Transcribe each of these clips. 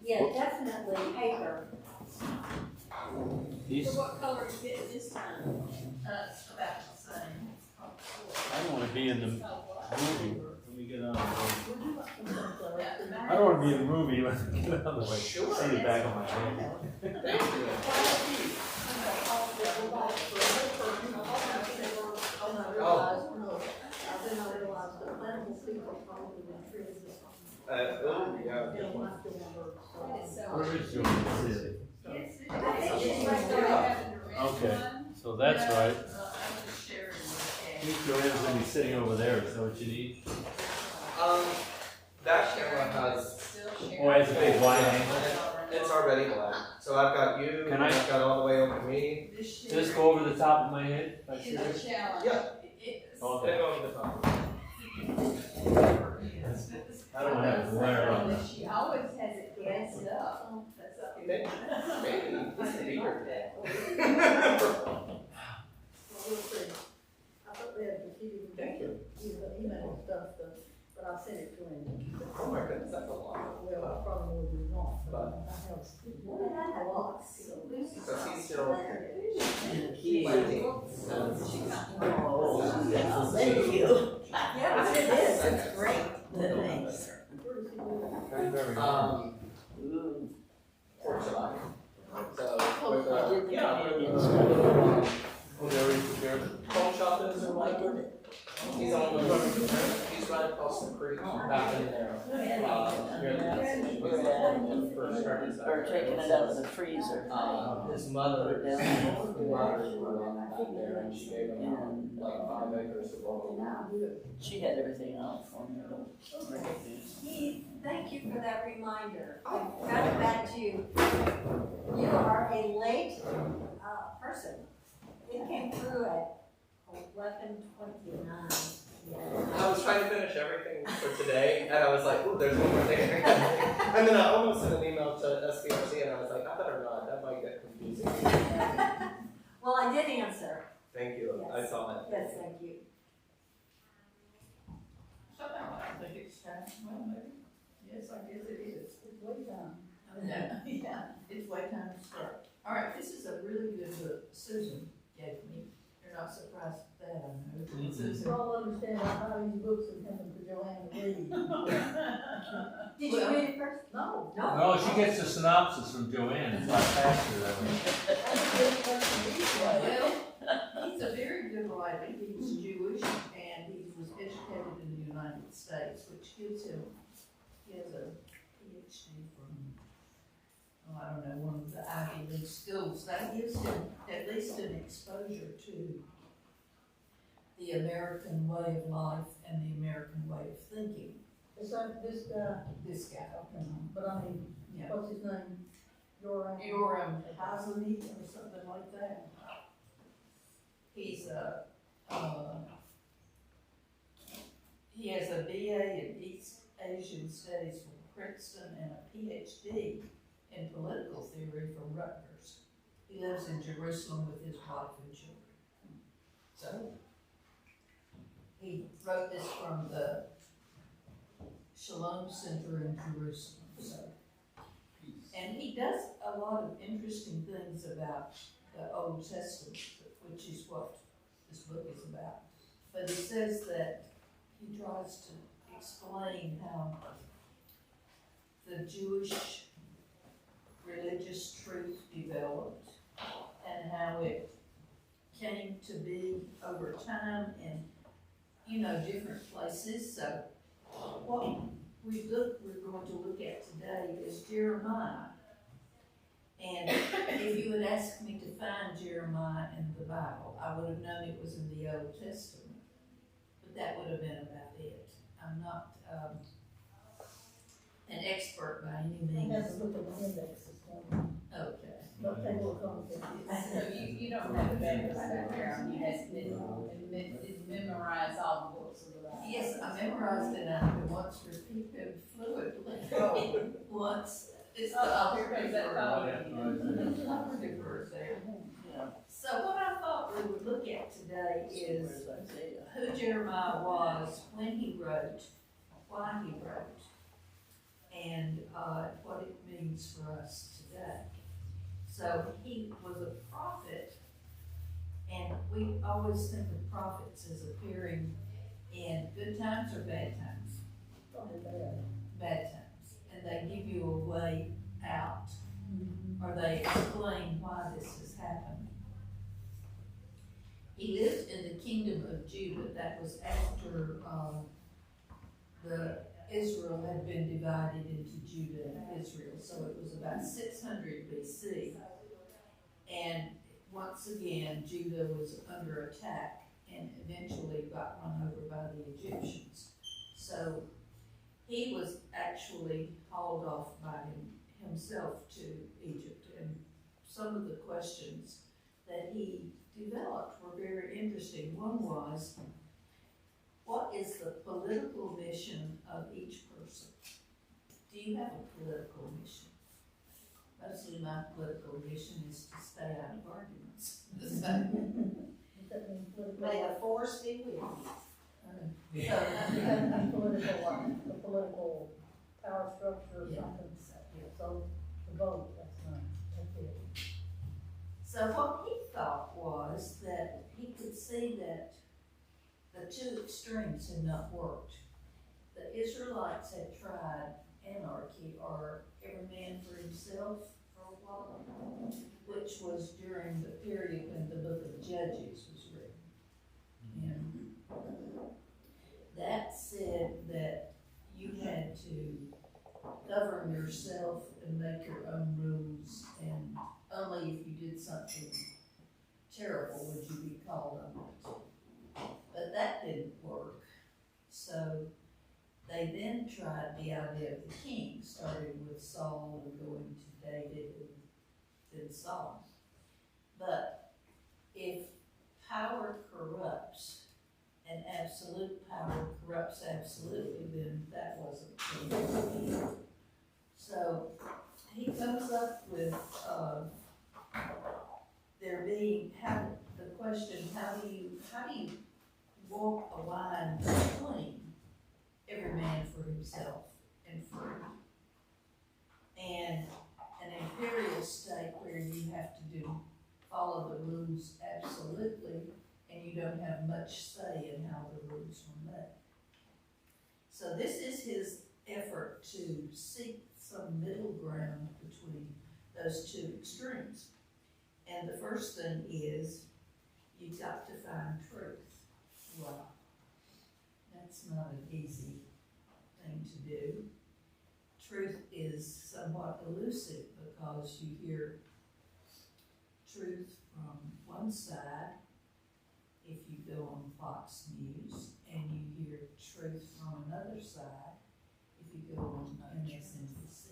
Yeah, definitely paper. These, So what color is it this time? It's about the same. I don't want to be in the movie when we get on the road. I don't want to be in the movie when we get on the way. Sure. See the back of my head. Where is your city? Okay, so that's right. I think Joanne's gonna be sitting over there, is that what you need? That camera has, Oh, it's a big wide angle. it's already black. So I've got you, Can and I- I've got all the way over me. Just go over the top of my head, if I should. It's a challenge. Yeah. Okay. Then over the top. I don't have to glare on that. She always has it gassed up. That's up. Maybe, this is bigger. Thank you. Email stuff, but I'll send it to him. Oh my goodness, that's a lot. Well, probably more than one, but I have a lot. So he's still. Thank you. Yeah, it is, it's great. Thanks. Very, very good. Fourth of July. So, with, Oh, there is, there. home shoppers and like, he's on the, he's right across the creek, back in there. Or taking it out of the freezer. His mother, back there, and she gave him like 5 acres of land. She had everything out for me. Keith, thank you for that reminder. I got it back to you. You are a late person. It came through at 11:29. I was trying to finish everything for today, and I was like, ooh, there's one more thing. And then I almost sent an email to SBRC, and I was like, I better not, that might get confusing. Well, I did answer. Thank you, I saw that. Yes, thank you. Somehow I think it's time, well, maybe, yes, I guess it is. It's way down. Yeah, it's way time to start. All right, this is a really good book Susan gave me. You're not surprised at that, I know. Susan. We all understand how these books are coming to Joanne to read. Did you read it first? No. No, she gets the synopsis from Joanne, it's a lot faster that way. Well, he's a very good writer. He's Jewish and he was educated in the United States, which gives him, he has a PhD from, I don't know, one of the Ivy League schools. That gives him at least an exposure to the American way of life and the American way of thinking. It's like this guy, This guy. but I mean, Yeah. what's his name? Yoram Hasley or something like that. He's he has a BA in East Asian Studies from Princeton and a PhD in political theory from Rutgers. He lives in Jerusalem with his wife and children. So he wrote this from the Shalom Center in Jerusalem. So. And he does a lot of interesting things about the Old Testament, which is what this book is about. But he says that he tries to explain how the Jewish religious truth developed and how it came to be over time in, different places. So what we're going to look at today is Jeremiah. And if you had asked me to find Jeremiah in the Bible, I would have known it was in the Old Testament. But that would have been about it. I'm not an expert by any I means. have to look at the index this morning. Okay. But they will come to So you don't have a background, you have to memorize all the books of the Bible. Yes, I memorized it, and I can once repeat them fluently. Once, it's the Here comes that operative verse there. So what I thought we would look at today is who Jeremiah was, when he wrote, why he wrote, and what it means for us today. So he was a prophet, and we always think of prophets as appearing in good times or bad times? Bad times. And they give you a way out, or they explain why this is happening. He lived in the kingdom of Judah. That was after Israel had been divided into Judah and Israel. So it was about 600 BC. And once again, Judah was under attack and eventually got run over by the Egyptians. So he was actually hauled off by himself to Egypt. And some of the questions that he developed were very interesting. One was, what is the political mission of each person? Do you have a political mission? Mostly my political mission is to stay out of arguments. May the force be with you. The political power structure or something. So the vote, that's it. So what he thought was that he could see that the two extremes had not worked. The Israelites had tried anarchy, or every man for himself, for a while, which was during the period when the book of Judges was written. And that said that you had to govern yourself and make your own rules, and only if you did something terrible would you be called on it. But that didn't work. So they then tried the idea of the king, starting with Saul and going to David and then Saul. But if power corrupts, and absolute power corrupts absolutely, then that wasn't true. So he comes up with there being the question, how do you walk a line between every man for himself and free, and an imperial state where you have to follow the rules absolutely, and you don't have much say in how the rules were made. So this is his effort to seek some middle ground between those two extremes. And the first thing is, you've got to find truth. Well, that's not an easy thing to do. Truth is somewhat elusive because you hear truth from one side if you go on Fox News, and you hear truth from another side if you go on MSNBC.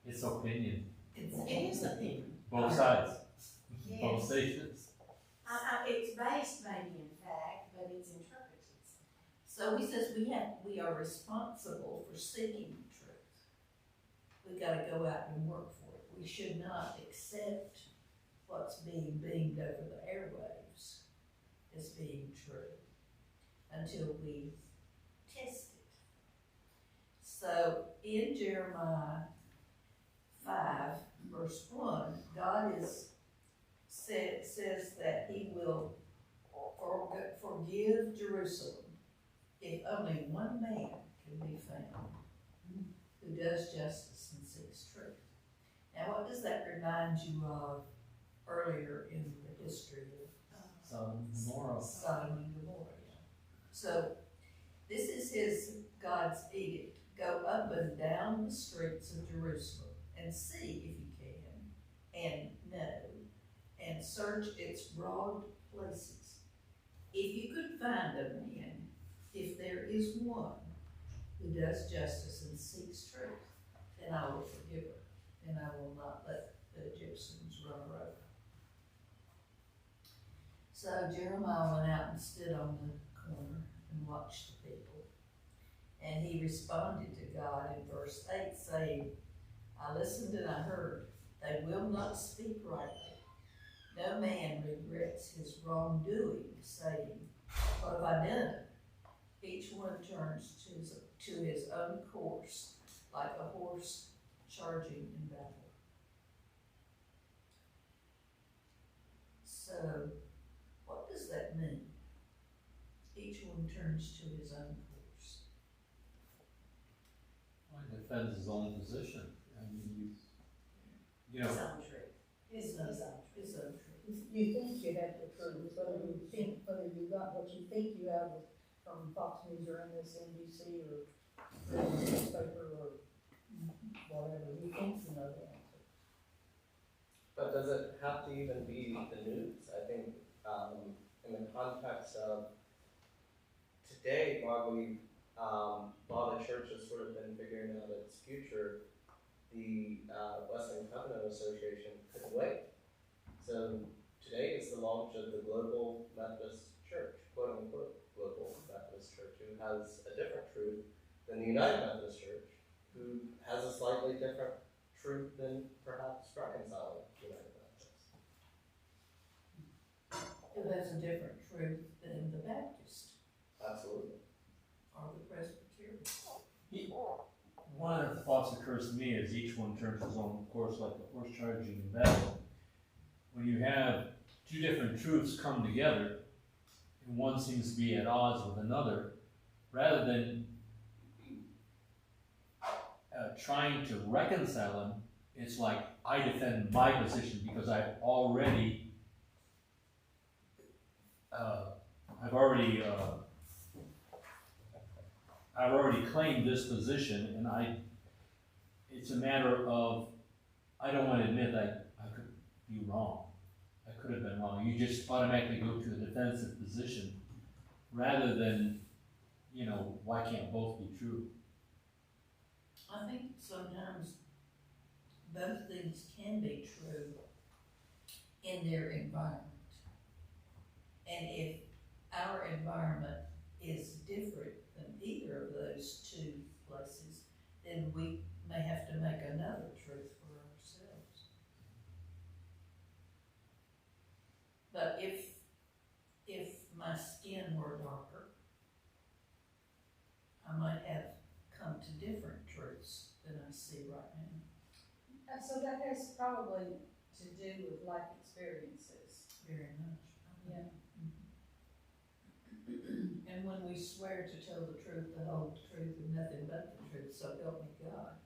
It's opinion. It is opinion. Both sides. Yes. Both stations. It's based maybe in fact, but it's interpreted. So he says we are responsible for seeking truth. We gotta go out and work for it. We should not accept what's being beamed over the airwaves as being true until we test it. So in Jeremiah 5, verse 1, God says that he will forgive Jerusalem if only one man can be found who does justice and seeks truth. Now, what does that remind you of earlier in the history of Sodom and Gomorrah. Sodom and Gomorrah? So this is God's edict. Go up and down the streets of Jerusalem and see if you can, and know, and search its broad places. If you could find a man, if there is one who does justice and seeks truth, then I will forgive her, and I will not let the Egyptians run her over. So Jeremiah went out and stood on the corner and watched the people. And he responded to God in verse 8, saying, I listened and I heard. They will not speak rightly. No man regrets his wrongdoing, saying, what have I done? Each one turns to his own course. charging in battle. So, what does that mean? Each one turns to his own course. Well, he defends his own position. I mean, you know, His own truth. His own truth. You think you have the truth, whether you got what you think you have from Fox News or MSNBC or newspaper or whatever, you think you know the answer. But does it have to even be the news? I think in the context of today, while the church has sort of been figuring out its future, the Western Covenant Association couldn't wait. So today is the launch of the Global Methodist Church, quote unquote, Global Methodist Church, who has a different truth than the United Methodist Church, who has a slightly different truth than perhaps reconciling United Methodists. Who has a different truth than the Baptist Absolutely. or the Presbyterian. one of the thoughts that occurs to me is each one turns his own course like a horse charging in battle. When you have two different truths come together, and one seems to be at odds with another, rather than trying to reconcile them, it's like I defend my position because I've already claimed this position, and it's a matter of, I don't want to admit that I could be wrong. I could have been wrong. You just automatically go to a defensive position rather than, why can't both be true? I think sometimes both things can be true in their environment. And if our environment is different than either of those two places, then we may have to make another truth for ourselves. But if my skin were darker, I might have come to different truths than I see right now. So that has probably to do with life experiences. Very much. Yeah. And when we swear to tell the truth, the whole truth, and nothing but the truth, so help me God.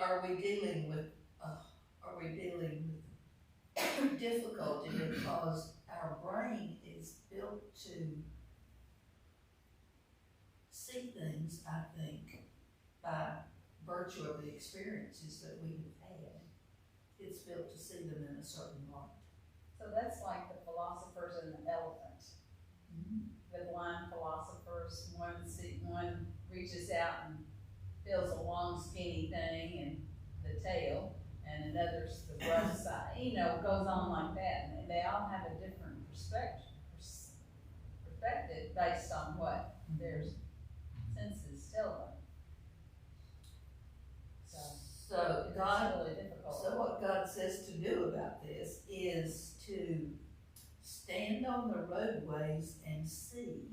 Are we dealing with difficulty because our brain is built to see things, I think, by virtue of the experiences that we have had. It's built to see them in a certain light. So that's like the philosophers and the elephant. Mm-hmm. The blind philosophers, one reaches out and feels a long skinny thing and the tail, and another's the rough side. Goes on like that, and they all have a different perspective based on what their senses tell them. So God, it's really difficult. so what God says to do about this is to stand on the roadways and see,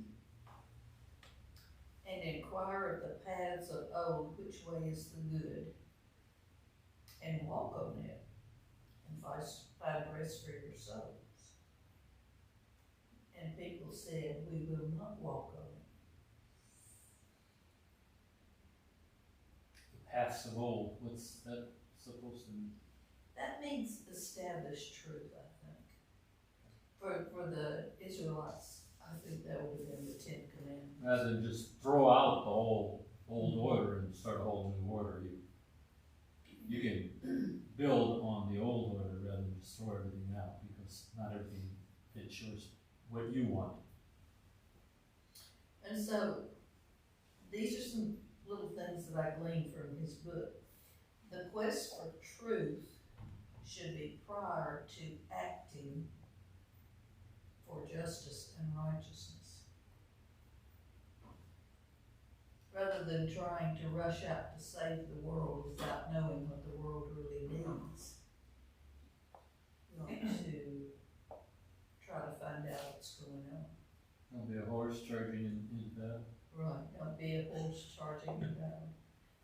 and inquire of the paths of old, which way is the good, and walk on it, and find rest for your souls. And people said, we will not walk on it. The paths of old, what's that supposed to mean? That means established truth, I think. For the Israelites, I think that would have been the 10 Commandments. Rather than just throw out the whole old order and start a whole new order, you can build on the old order rather than just throw everything out, because not everything fits yours, what you want. And so, these are some little things that I gleaned from his book. The quest for truth should be prior to acting for justice and righteousness, rather than trying to rush out to save the world without knowing what the world really needs. We ought to try to find out what's going on. There'll be a horse charging in battle. Right. vehicles charging,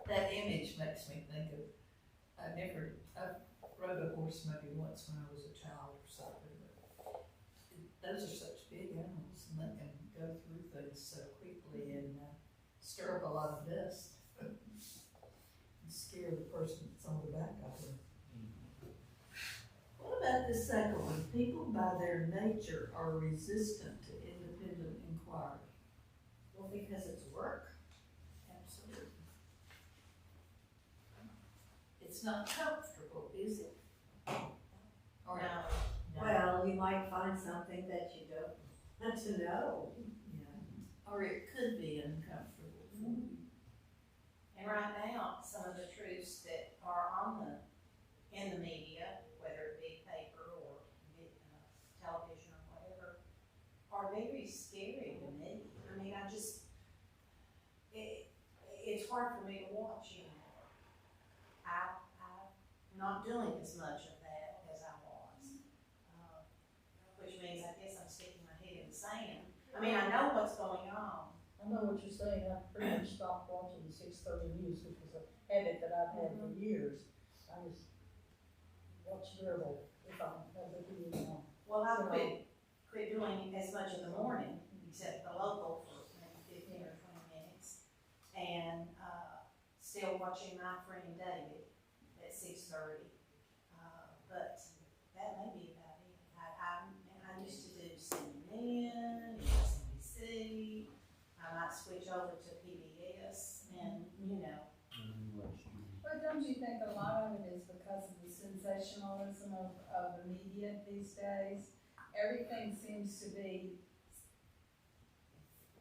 that image makes me think of, I rode a horse maybe once when I was a child or something, but those are such big animals, and they can go through things so quickly and stir up a lot of dust. And scare the person that's on the back of them. What about the second one? People by their nature are resistant to independent inquiry. Well, because it's work. Absolutely. It's not comfortable, is it? Or No. Well, you might find something that you don't want to know. yeah. Or it could be uncomfortable for you. And right now, some of the truths that are in the media, whether it be paper or television or whatever, are very scary to me. I mean, it's hard for me to watch anymore. I'm not doing as much of that as I was, which means I guess I'm sticking my head in the sand. I mean, I know what's going on. I know what you're saying, I pretty much stopped watching the 6:30 news, which was a habit that I've had for years. I just watch Dribble if I have the TV on. Well, I quit doing as much in the morning, except the local for maybe 15 or 20 minutes, and still watching my friend David at 6:30. But that may be about it. I used to do CNN, MSNBC. I might switch over to PBS, and But don't you think a lot of it is because of the sensationalism of the media these days? Everything seems to be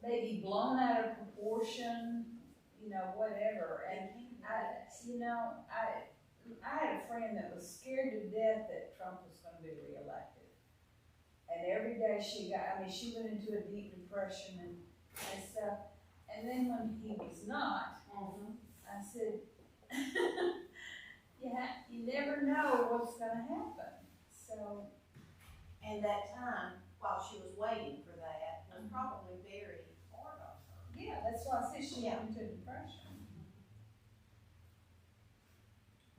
maybe blown out of proportion, whatever. And I had a friend that was scared to death that Trump was going to be reelected. And every day she went into a deep depression and stuff. And then when he was not, I said, you never know what's going to happen. So, and that time while she was waiting for that was probably very hard on her. yeah, that's why I said she went into depression.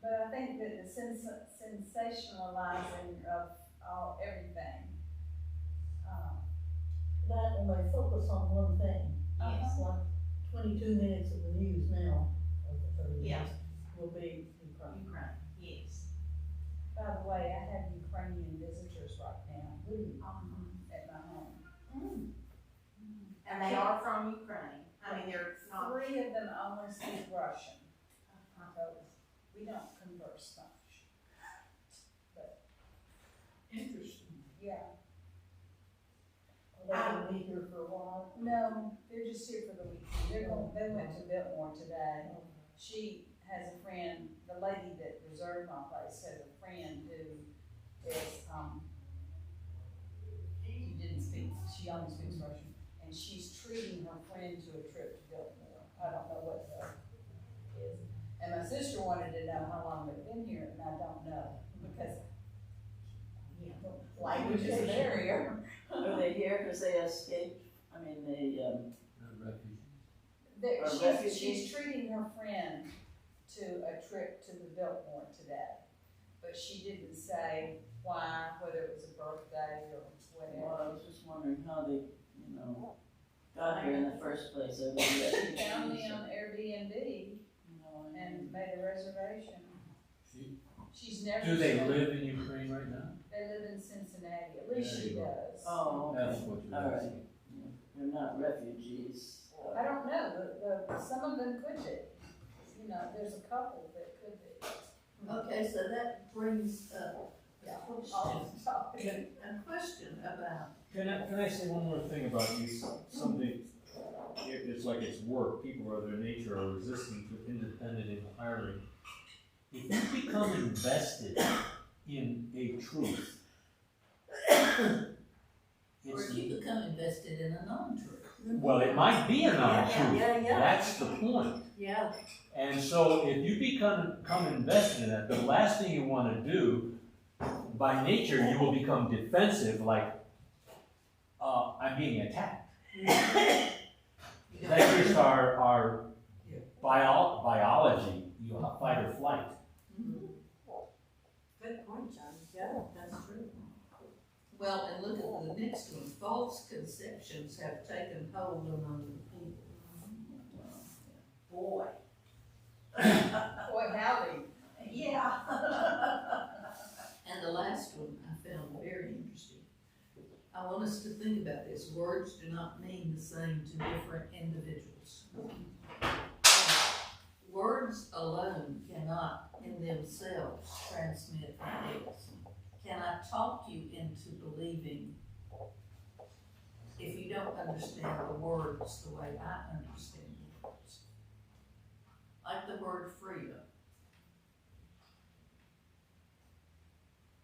But I think that the sensationalizing of everything. That, and they focus on one thing. Yes. It's like 22 minutes of the news now, of the 30 Yeah. minutes, will be Ukraine. Ukraine, yes. By the way, I have Ukrainian visitors right now at my home. And they are from Ukraine. I mean, they're not. 3 of them only speak Russian. So we don't converse much. But Interesting. yeah, Are they going to be here for a while? no, they're just here for the weekend. They went to Biltmore today. She has a friend, the lady that reserved my place has a friend who is, she only speaks Russian, and she's treating her friend to a trip to Biltmore. I don't know what that is. And my sister wanted to know how long they've been here, and I don't know, because language is a barrier. Are they here because they escaped? I mean, refugees. She's treating her friend to a trip to the Biltmore today, but she didn't say why, whether it was a birthday or whatever. Well, I was just wondering how they, got here in the first place. Are they refugees? She found me on Airbnb and made a reservation. She's never. Do they live in Ukraine right now? They live in Cincinnati, at least There she you go. does. Oh, okay. That's what you're All right. asking. Yeah. They're not refugees. I don't know, some of them could be. There's a couple that could be. Okay, so that brings up All the topic. a question about. Can I say one more thing about you? Something, it's like it's work. People by their nature are resistant to independent inquiry. If you become invested in a truth, Or if you become invested in a non-truth. well, it might be a non-truth. Yeah. That's the point. Yeah. And so if you become invested in that, the last thing you want to do, by nature, you will become defensive, like, I'm being attacked. Then you start our biology, you know, fight or flight. Good point, John. Yeah, that's true. Well, and look at the next one, false conceptions have taken hold among the people. Boy. Boy, howdy. Yeah. And the last one I found very interesting. I want us to think about this. Words do not mean the same to different individuals. Words alone cannot in themselves transmit ideas. Can I talk you into believing if you don't understand the words the way I understand the words? Like the word freedom.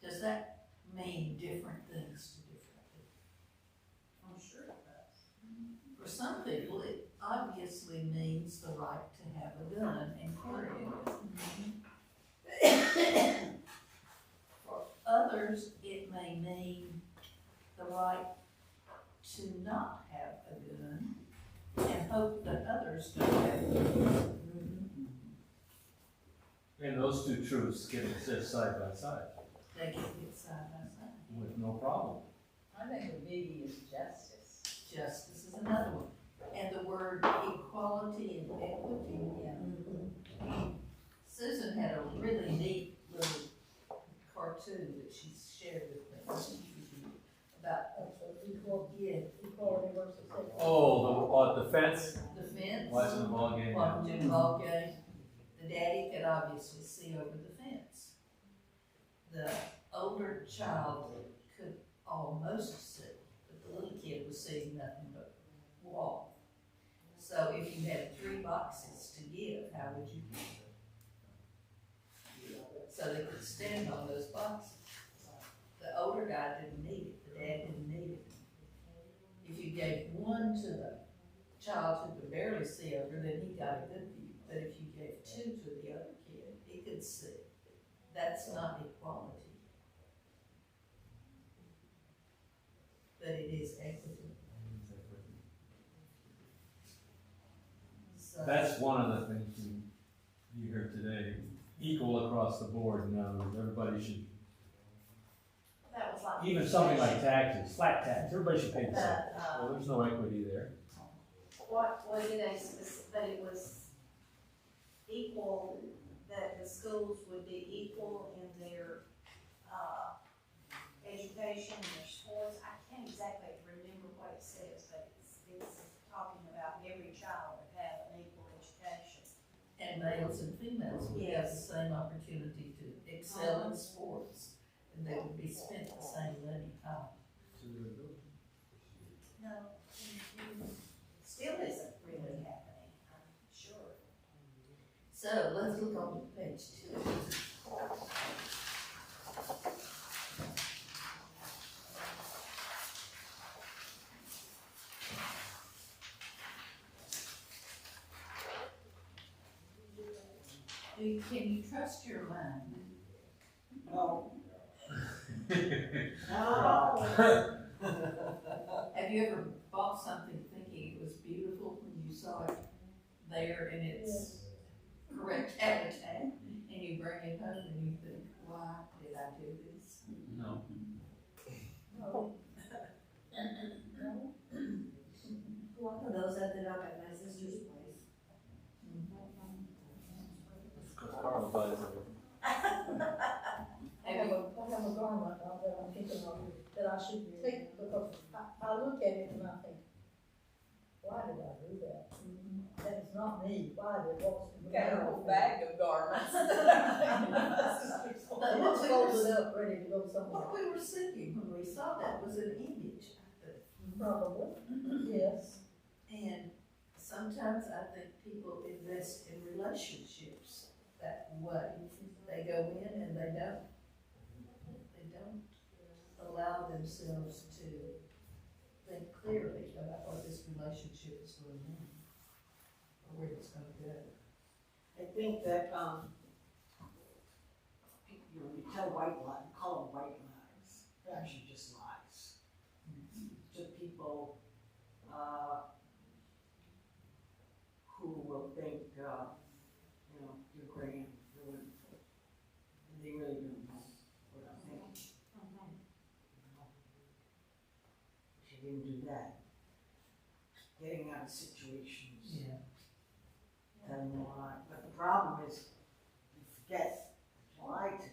Does that mean different things to different people? I'm sure it does. For some people, it obviously means the right to have a gun and carry it. For others, it may mean the right to not have a gun and hope that others don't have a gun. And those two truths can exist side by side They can get side by side. with no problem. I think the biggie is justice. Justice is another one. And the word equality and equity. Susan had a really neat little cartoon that she shared with me about Equality versus equity. Oh, the fence, the fence. watching the ball game. Watching the ball game. The daddy could obviously see over the fence. The older child could almost see, but the little kid was seeing nothing but wall. So if you had 3 boxes to give, how would you give it? So they could stand on those boxes. The older guy didn't need it, the dad didn't need it. If you gave 1 to the child who could barely see over, then he got a good view. But if you gave 2 to the other kid, he could see. That's not equality. But it is equity. So, That's one of the things you hear today, equal across the board. In other words, everybody should, That was like. even something like taxes, flat tax, everybody should pay the same. But, Well, there's no equity there. what did they, that it was equal, that the schools would be equal in their, education, their sports. I can't exactly remember what it says, but it's talking about every child would have an equal education. and males and females would have the same opportunity to excel in sports, and they would be spent the same learning time. No, still isn't really happening, I'm sure. So let's look on page 2. Can you trust your mind? No. Have you ever bought something thinking it was beautiful when you saw it there in its correct habitat, and you bring it home and you think, why did I do this? No. One of those ended up at my sister's place. Carl buys it. I have a garment that I'm thinking of that I should take, because I look at it and I think, why did I do that? That is not me, why did what? Got a whole bag of garments. It's folded up, ready to go somewhere. What we were thinking when we saw that was an image, I think. Probably, yes. And sometimes I think people invest in relationships that way. They go in and they don't allow themselves to think clearly about what this relationship is going to mean, or where it's going to go. I think that, you tell white lies, call them white lies, they're actually just lies. To people, God, you know, you're grand, you're wonderful. And they really don't know what I'm thinking. She didn't do that. Getting out of situations. Yeah. Telling a lie. But the problem is, you forget you lied to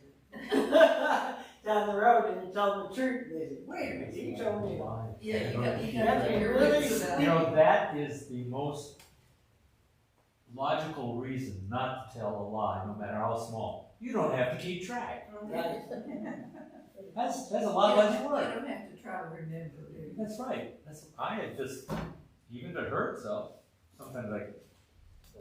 them. Down the road and you tell them the truth, and they say, wait a minute, you told me a lie. Yeah, you got to Yeah, be really really about You it. know, that is the most logical reason not to tell a lie, no matter how small. You don't have to keep track. Right. That's a lot less You work. don't have to try to remember, do you? That's right. I had just, even if it hurts, sometimes Well,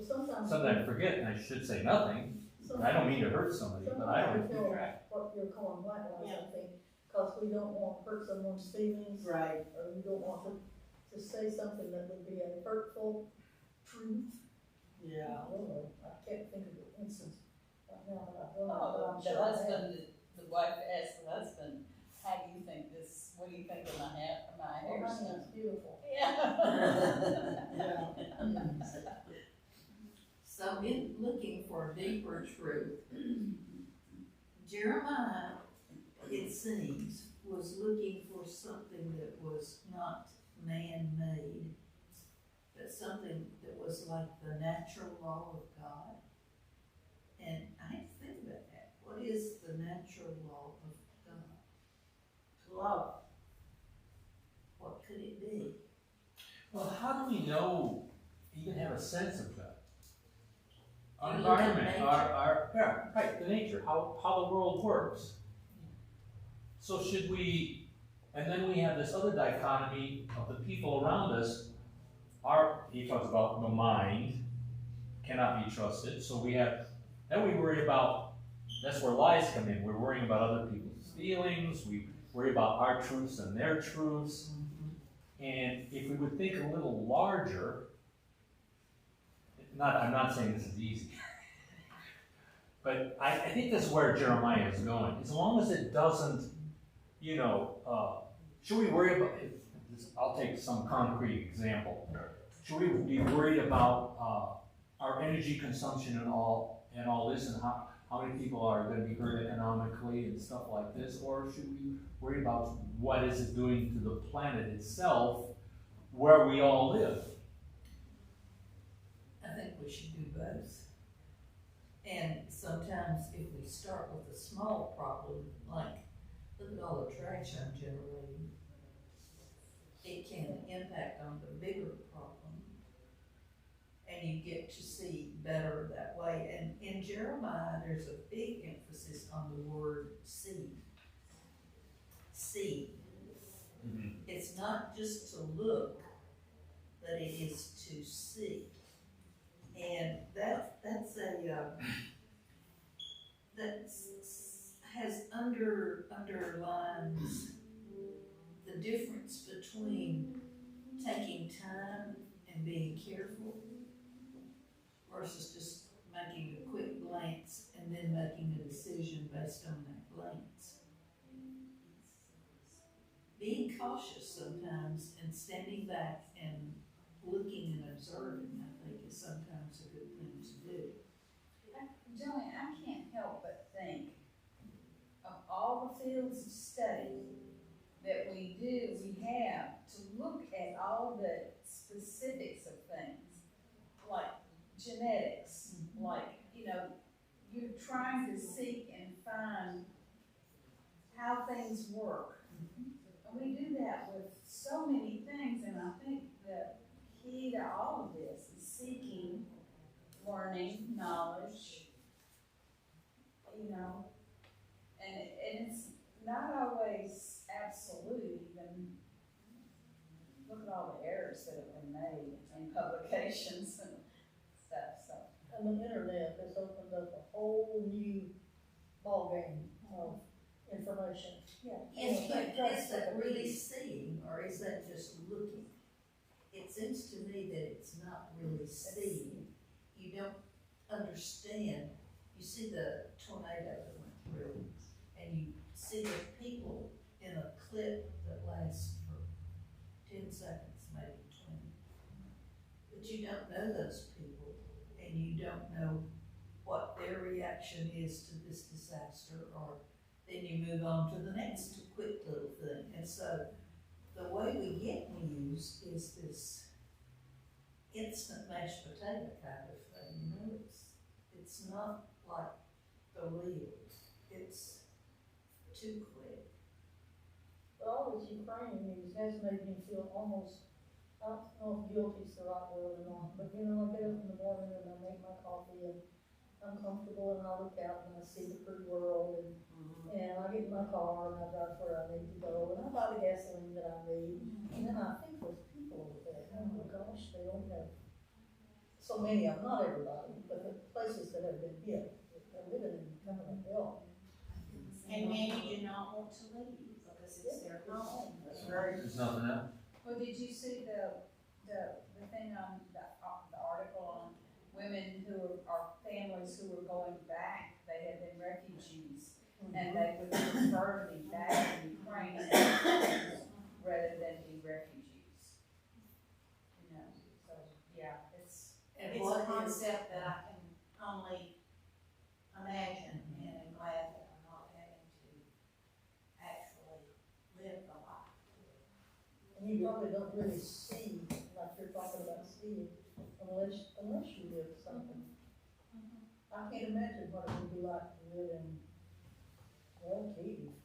sometimes. I forget and I should say nothing. I don't mean to hurt somebody, but I don't have to keep track. What you're calling white lies, I think, because we don't want to hurt someone's feelings. Right. Or we don't want to say something that would be a hurtful truth. Yeah. I don't know, I can't think of an instance right now, but I don't know. Oh, I'm the sure I have. husband, the wife asked the husband, how do you think this, what do you think of my hair, Oh, honey, hairstyle? that's beautiful. Yeah. So in looking for deeper truth, Jeremiah, it seems, was looking for something that was not man-made, but something that was like the natural law of God. And I had to think about that. What is the natural law of God? Love. What could it be? Well, how do we know, even have a sense of God? Our You look at environment, the nature, how the world works. So should we, and then we have this other dichotomy of the people around us. He talks about the mind cannot be trusted. So then we worry about, that's where lies come in. We're worrying about other people's feelings. We worry about our truths and their truths. And if we would think a little larger, I'm not saying this is easy, but I think that's where Jeremiah is going. As long as it doesn't, should we worry about, I'll take some concrete example. Should we be worried about our energy consumption and all this, and how many people are going to be hurt economically and stuff like this? Or should we worry about what is it doing to the planet itself where we all live? I think we should do both. And sometimes if we start with a small problem, like, look at all the trash I'm generating, it can impact on the bigger problem. And you get to see better that way. And in Jeremiah, there's a big emphasis on the word seed. Seed. Mm-hmm. It's not just to look, but it is to see. And that has underlines the difference between taking time and being careful versus just making a quick glance and then making a decision based on that glance. Being cautious sometimes and standing back and looking and observing, I think, is sometimes a good thing to do. Joanne, I can't help but think of all the fields of study that we have to look at all the specifics of things, like genetics, like, you're trying to seek and find how things work. And we do that with so many things, and I think the key to all of this is seeking, learning, knowledge, and it's not always absolute. Even look at all the errors that have been made in publications and stuff. So. And the internet has opened up a whole new ballgame of information. Yes, And but you can't is that trust really it. seeing, or is that just looking? It seems to me that it's not really seeing. You don't understand. You see the tornado that went through, and you see the people in a clip that lasts for 10 seconds, maybe 20. But you don't know those people, and and you don't know what their reaction is to this disaster, or then you move on to the next quick little thing. And so the way we get news is this instant mashed potato kind of thing, you know, it's not like the real, it's too quick. But all this Ukrainian news has made me feel almost, I don't know if guilty is the right word or not, but you know, I get up in the morning and I make my coffee and I'm comfortable and I look out and I see the pretty world and I get in my car and I drive where I need to go and I buy the gasoline that I need. And then I think those people over there, oh my gosh, they don't have so many of them, not everybody, but the places that have been hit, they're living in kind of a hell. And many do not want to leave because it's their home. That's right. There's nothing else? Well, did you see the thing on the article on women who are families who are going back? They have been refugees, and they would prefer to be back in Ukraine rather than be refugees. You know, so yeah, it's. And It's what a is, concept that I can only imagine, and I'm glad that I'm not having to actually live the life. And you probably don't really see, like you're talking about seeing, unless you live something. I can't imagine what it would be like to live in, well, Kiev.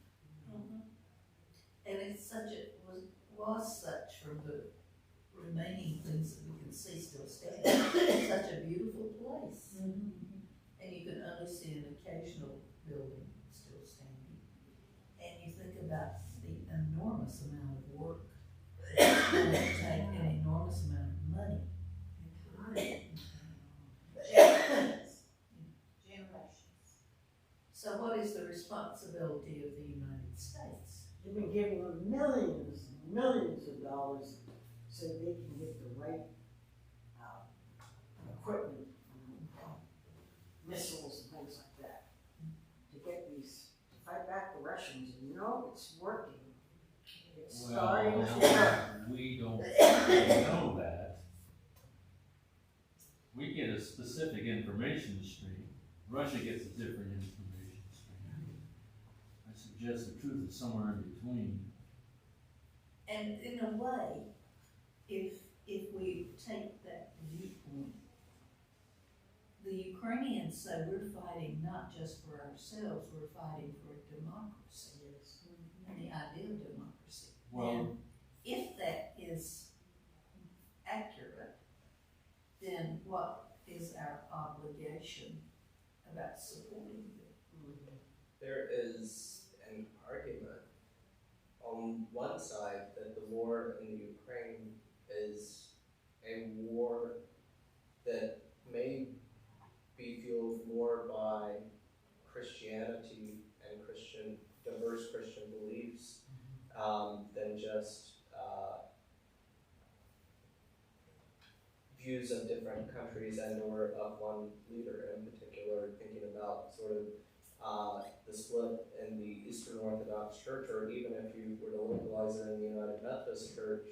and it's such was such from the remaining things that we can see still standing. It's such a beautiful place. And you can only see an occasional building still standing. And you think about the enormous amount of work that would take an enormous amount of money and time. Generations. So what is the responsibility of the United States? You've been giving them millions and millions of dollars so they can get the right equipment, missiles and things like that, to get these, to fight back the Russians. And you know, it's working. It's starting to work. We don't know that. We get a specific information stream. Russia gets a different information stream. I suggest the truth is somewhere in between. And in a way, if we take that viewpoint, the Ukrainians say we're fighting not just for ourselves, we're fighting for democracy. And the idea of democracy. Well, And if that is accurate, then what is our obligation about supporting them? There is an argument on one side that the war in the Ukraine is a war that may be fueled more by Christianity and diverse Christian beliefs than just views of different countries and or of one leader in particular, thinking about sort of the split in the Eastern Orthodox Church, or even if you were to localize it in the United Methodist Church,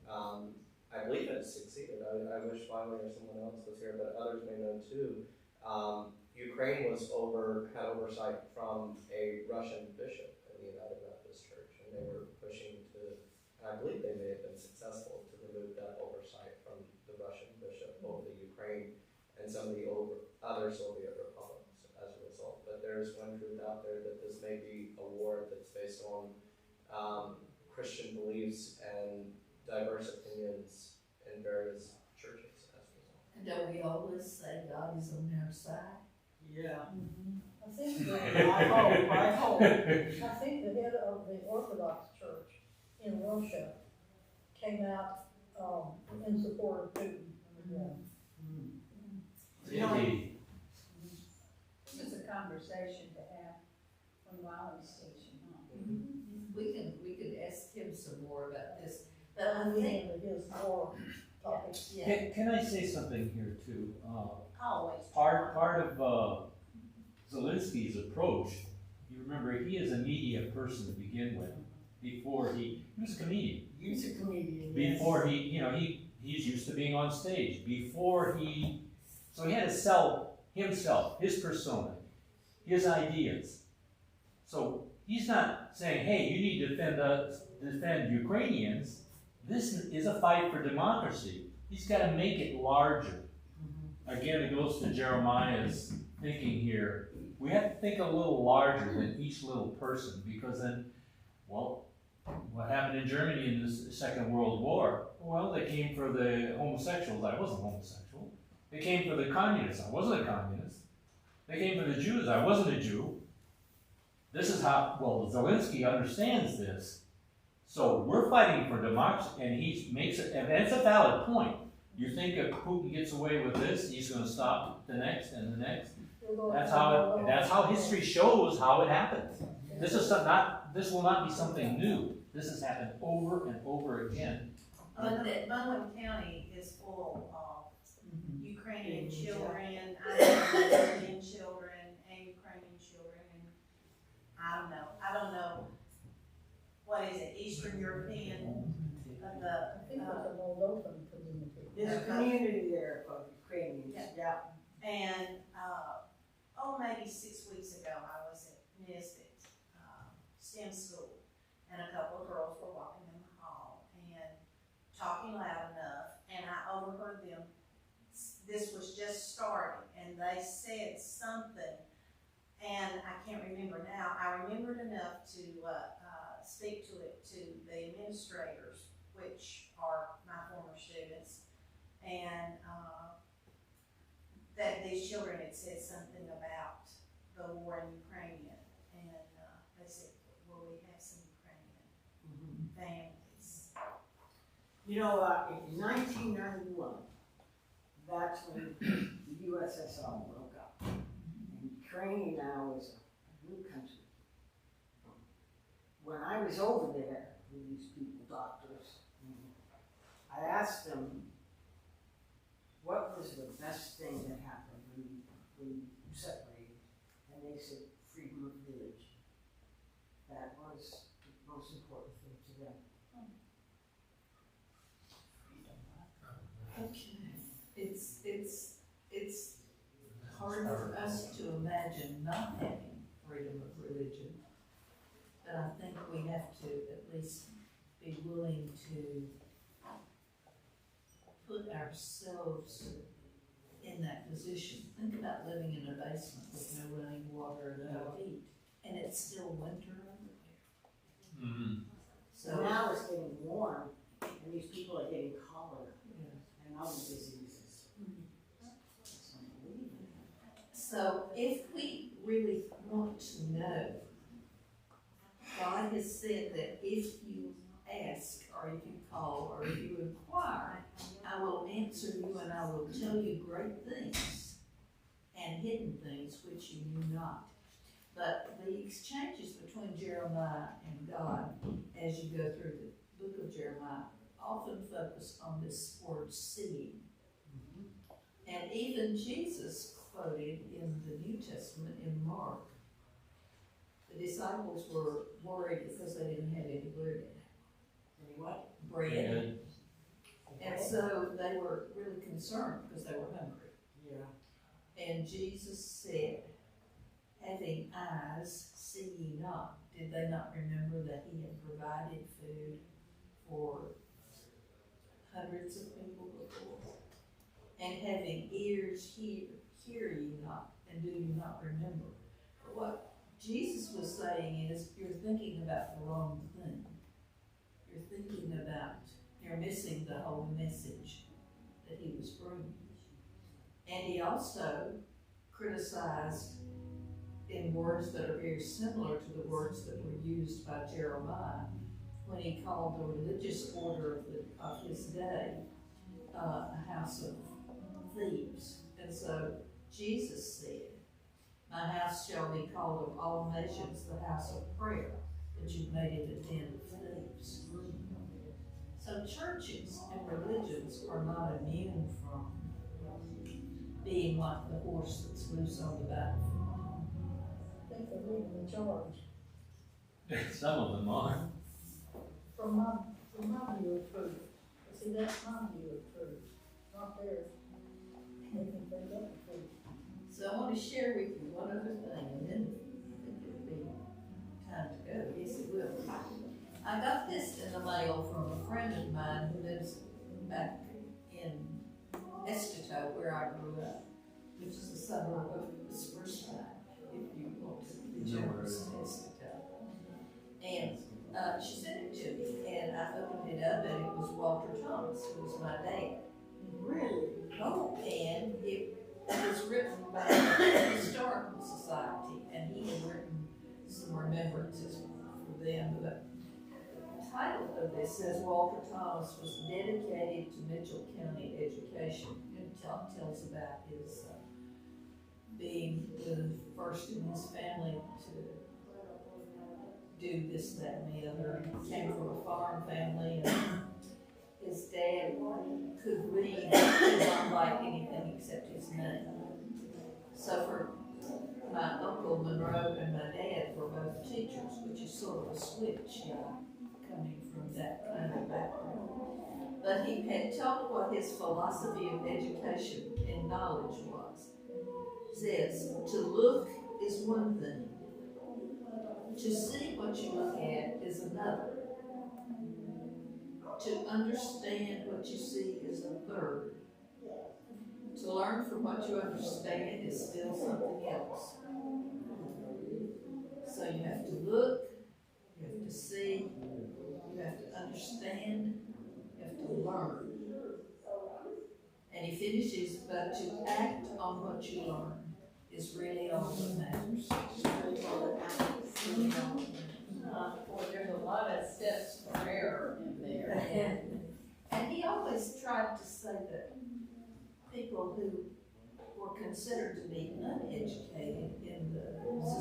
I believe it succeeded. I wish Wiley or someone else was here, but others may know too. Ukraine had oversight from a Russian bishop in the United Methodist Church, and they were pushing to, and I believe they may have been successful to remove that oversight from the Russian bishop over the Ukraine and some of the other Soviet republics as a result. But there's one truth out there that this may be a war that's based on Christian beliefs and diverse opinions in various churches as a result. And don't we always say God is on our side? Yeah. I think that, I hope. I think the head of the Orthodox Church in Russia came out in support of Putin. Indeed. This is a conversation to have from Wiley's station, huh? We could ask him some more about this, but I And we think, have his war topics. yeah, Can I say something here too? Always. Part of Zelensky's approach, you remember, he is a media person to begin with. Before he was a comedian. He's a comedian. Yes. Before he's used to being on stage. Before he So he had to sell himself, his persona, his ideas. So he's not saying, hey, you need to defend Ukrainians. This is a fight for democracy. He's got to make it larger. Again, it goes to Jeremiah's thinking here. We have to think a little larger than each little person, because then, well, what happened in Germany in the Second World War? Well, they came for the homosexuals. I wasn't homosexual. They came for the communists. I wasn't a communist. They came for the Jews. I wasn't a Jew. This is how, well, Zelensky understands this. So we're fighting for democracy, and he makes it, and it's a valid point. You think if Putin gets away with this, he's going to stop the next and the next? That's how history shows how it happens. This will not be something new. This has happened over and over again. But that Bowen County is full of Ukrainian children, Armenian children, and Ukrainian children, and I don't know, what is it, Eastern European, I think it's a Moldovan community. There's a community there of Ukrainians, yeah. and, maybe 6 weeks ago, I was at Methodist, STEM school, and a couple of girls were walking in the hall and talking loud enough, and I overheard them, this was just starting, and they said something, and I can't remember now. I remembered enough to speak to it to the administrators, which are my former students, and that these children had said something about the war in Ukraine, and they said, well, we have some Ukrainian families. You know, in 1991, that's when the USSR broke up. And Ukraine now is a new country. When I was over there with these people, doctors, I asked them, what was the best thing that happened when you separated? And they said, freedom of village. That was the most important thing to them. Okay. It's hard for us to imagine not having freedom of religion, but I think we have to at least be willing to put ourselves in that position. Think about living in a basement with no running water and no heat, and it's still winter everywhere. Mm-hmm. So now it's getting warm, and these people are getting cholera and other diseases. It's unbelievable. So if we really want to know, God has said that if you ask, or if you call, or if you inquire, I will answer you and I will tell you great things and hidden things which you knew not. But the exchanges between Jeremiah and God, as you go through the book of Jeremiah, often focus on this word seeing. And even Jesus quoted in the New Testament in Mark, the disciples were worried because they didn't have any bread. Any what? Bread. And so they were really concerned because they were hungry. Yeah. And Jesus said, having eyes, see ye not. Did they not remember that he had provided food for hundreds of people before? And having ears, hear ye not, and do you not remember? But what Jesus was saying is, you're thinking about the wrong thing. You're missing the whole message that he was bringing. And he also criticized in words that are very similar to the words that were used by Jeremiah when he called the religious order of his day a house of thieves. And so Jesus said, my house shall be called of all nations the house of prayer, but you've made it a den of thieves. So churches and religions are not immune from being like the horse that's loose on the battlefield. I think they're leading the charge. Some of them are. From my view of truth. See, that's my view of truth, not theirs. They can think that to share with you one other thing, and then it'll be time to go. Yes, it will. I got this in the mail from a friend of mine who lives back in Escoto, where I grew up, which is a suburb of Sprucetown, if you want to be generous in Escoto. And she sent it to me, and I opened it up, and it was Walter Thomas, who was my dad. Really? Oh, and it was written by the Historical Society, and he had written some remembrances for them. But the title of this says Walter Thomas was dedicated to Mitchell County education. It tells about his being the first in his family to do this, that, and the other. He came from a farm family, and his dad could read, did not like anything except his name. So for my uncle Monroe and my dad were both teachers, which is sort of a switch, coming from that kind of background. But he had taught what his philosophy of education and knowledge was. Says, to look is one thing. To see what you look at is another. To understand what you see is a third. To learn from what you understand is still something else. So you have to look, you have to see, you have to understand, you have to learn. And he finishes, but to act on what you learn is really all that matters. Well, there's a lot of steps for error in there. And he always tried to say that people who were considered to be uneducated in the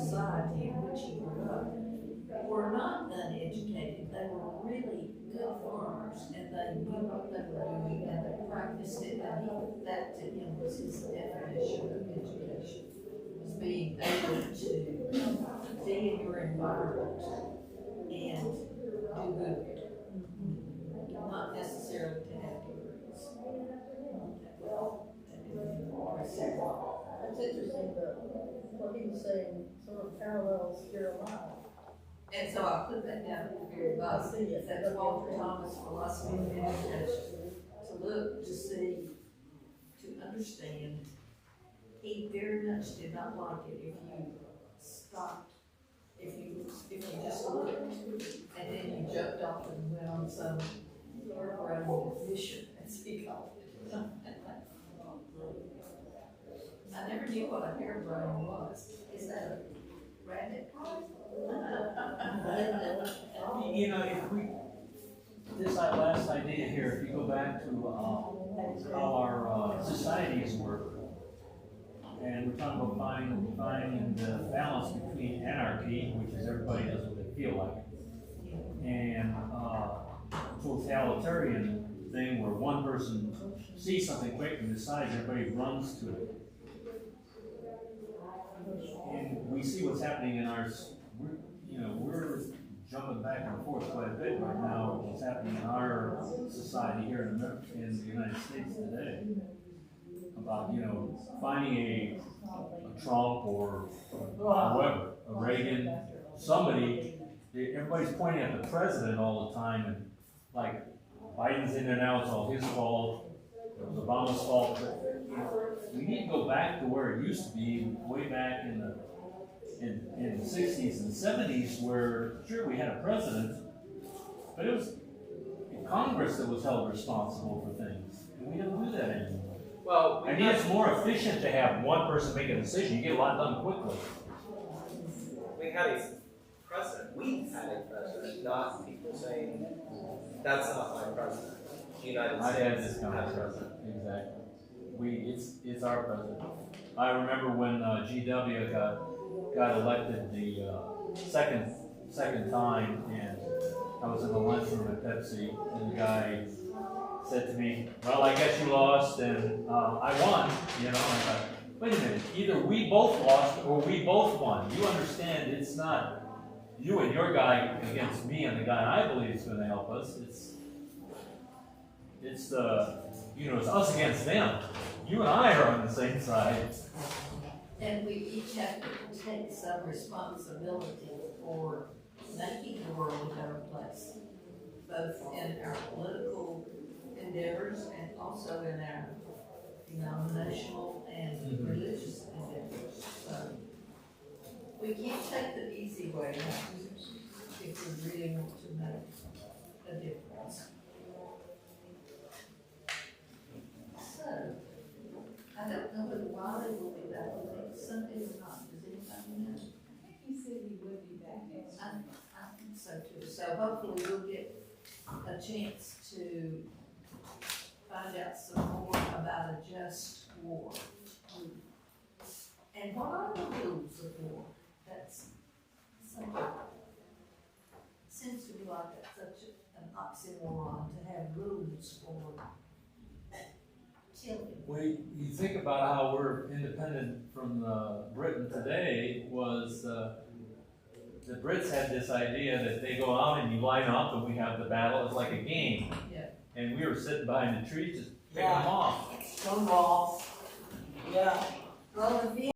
society in which he grew up were not uneducated. They were really good farmers, and they knew what they were doing, and they practiced it, and that to him was his definition of education, was being able to be in your environment and do good, not necessarily to have degrees. It's interesting that what he was saying sort of parallels Jeremiah. And so I put that down at the very bottom. I see it. That's Walter Thomas' philosophy of education. To look, to see, to understand. He very much did not like it if you stopped, if you just looked, and then you jumped off and went on some around mission, as he called it. I never knew what a harebrain was. Is that a rabbit? You know, if we, this last idea here, if you go back to how our societies work, and we're talking about finding the balance between anarchy, which is everybody does what they feel like, and totalitarian thing where one person sees something quick and decides, everybody runs to it. And we see what's happening in our, we're jumping back and forth quite a bit right now, what's happening in our society here in the United States today. About, finding a Trump or whoever, a Reagan, somebody, everybody's pointing at the president all the time, and like, Biden's in there now, it's all his fault, it was Obama's fault. But we need to go back to where it used to be, way back in the 60s and 70s, where, sure, we had a president, but it was Congress that was held responsible for things, and we don't do that anymore. Well, I think it's more efficient to have one person make a decision. You get a lot done quickly. we had a president. We had a president, not people saying, that's not my president. The United I had States this had a conversation. president. Exactly. It's our president. I remember when GW got elected the second time, and I was in the lunchroom at Pepsi, and the guy said to me, well, I guess you lost and I won, I thought, wait a minute, either we both lost or we both won. You understand, it's not you and your guy against me and the guy I believe is going to help us. It's us against them. You and I are on the same side. And we each have to take some responsibility for making the world a better place, both in our political endeavors and also in our denominational and religious endeavors. So we can't take the easy way out if we really want to make a difference. So, I don't know whether Wiley will be back next Sunday or not, does anybody know? He said he would be back next I think so too, so hopefully we'll get a chance to find out some more about a just war. And what are the rules of war? That's something, seems to me like that's such an oxymoron to have rules for killing. You think about how we're independent from Britain today was, the Brits had this idea that they go out and you line up and we have the battle, it's like a game. Yeah. And we were sitting behind the trees just picking Yeah. them off. Stonewall. Yeah. Well, if you